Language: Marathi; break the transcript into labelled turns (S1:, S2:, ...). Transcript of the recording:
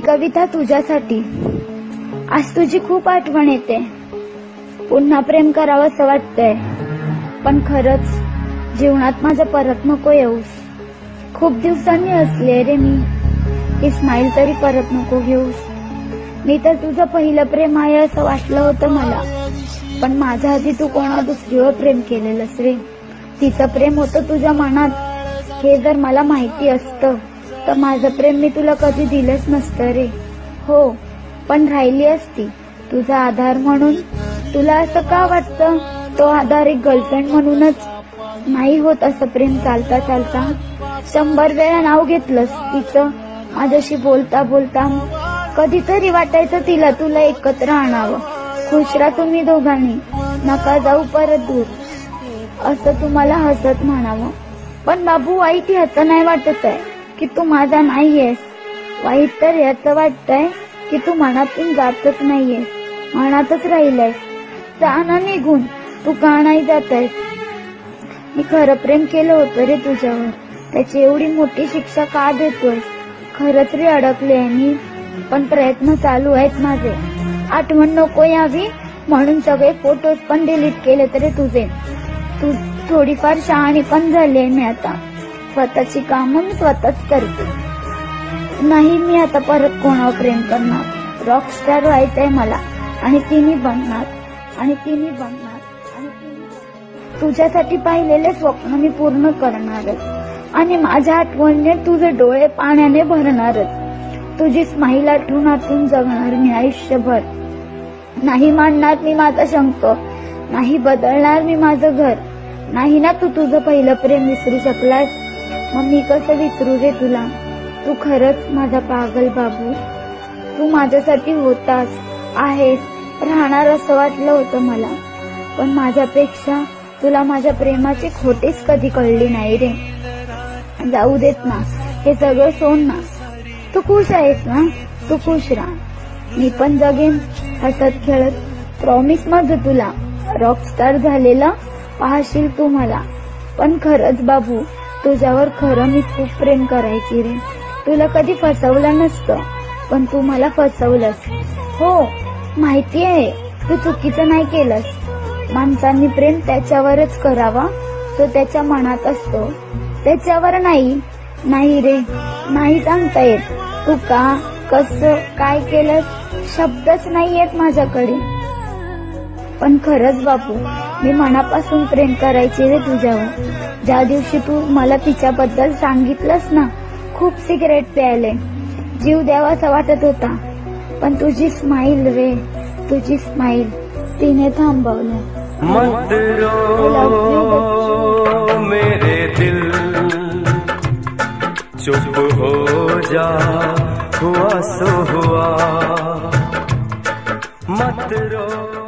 S1: कविता तुझ्यासाठी। आज तुझी खूप आठवण येते, पुन्हा प्रेम करावं असं वाटतंय, पण खरंच जीवनात माझं परत नको येऊस। खूप दिवसांनी हसले रे मी, ही स्माइल तरी परत नको घेऊस। मी तर तुझं पहिलं प्रेम आहे असं वाटलं होतं मला, पण माझ्या आधी तू कोणा दुसरीवर प्रेम केलेलंस रे। तिचं प्रेम होतं तुझ्या मनात, हे जर मला माहिती असतं तर माझं प्रेम मी तुला कधी दिलंच नसतं रे। हो, पण राहिली असती तुझा आधार म्हणून। तुला असं का वाटतं तो आधार एक गर्लफ्रेंड म्हणूनच नाही होत असं प्रेम चालता चालता। 100 वेळा नाव घेतलंस तिचं माझ्याशी बोलता बोलता, कधीतरी वाटायचं तिला तुला एकत्र आणावं। खुश राहा तुम्ही दोघांनी, नका जाऊ परत दूर, असं तुम्हाला हसत म्हणावं। पण बाबू, वाईट ह्याचं नाही वाटत आहे की तू माझा नाहीयेस, वाईट तर याचं वाटतंय की तू मनातून जातच नाहीयेस, मनातच राहिलायस। जा ना निघून, तू का नाही जातयस? मी खरं प्रेम केलं होतं रे तुझ्यावर, त्याची एवढी मोठी शिक्षा का देतोय? खरंच रे अडकले मी, पण प्रयत्न चालू आहेत माझे। आठवण नको यावी म्हणून सगळे फोटोज पण डिलीट केले तरी तुझे। तू थोडीफार शहाणी पण झाली आहे मी आता, स्वतःची कामं मी स्वतःच करते। नाही, मी आता परत कोणावर प्रेम करणार, रॉकस्टार व्हायचंय मला, आणि तिने बनणार, आणि तिने बनणार, आणि तिने। तुझ्यासाठी पाहिलेले स्वप्न मी पूर्ण करणारच, आणि माझ्या आठवणीने तुझे डोळे पाण्याने भरणारच। तुझी स्माईल आठवणातून जगणार मी आयुष्यभर। नाही मांडणार मी माझा शंक, नाही बदलणार मी माझं घर। नाही ना तू तुझं पहिलं प्रेम विसरू शकलास, मग मी कसं विसरू रे तुला? तू खरंच माझा पागल बाबू, तू माझ्यासाठी होतास, आहेस, राहणार असं वाटलं होतं मला, पण माझ्यापेक्षा तुला माझ्या प्रेमाची खोटीच कधी कळली नाही रे। जाऊ देत ना, हे सगळं सोड ना, तू खुश आहेस ना? तू खुश राहा, मी पण जगेन हसत खेळत। प्रॉमिस माझं तुला, रॉकस्टार झालेला पाहशील तू मला। पण खरंच बाबू, तुझ्यावर खरं मी खूप प्रेम करायची रे, तुला कधी फसवलं नसतं, पण तू मला फसवलंस। हो, माहिती आहे तू चुकीचं नाही केलंस, माणसांनी प्रेम त्याच्यावरच करावा तो त्याच्या मनात असतो, त्याच्यावर नाही। नाही रे, नाही सांगता येत तू का, कसं, काय केलंस, शब्दच नाही येत माझ्याकडे। पण खरंच बापू, मी मनापासून प्रेम करायचे रे तुझ्यावर। ज्या दिवशी तू मला तिच्याबद्दल सांगितलंस ना, खूप सिगरेट प्यायले, जीव द्यावासा वाटत होता, पण तुझी स्माईल रे, तुझी स्माईल तिने थांबवलं।
S2: मत रो मेरे दिल, चुप हो जा, हुआ सो हुआ, मत रो।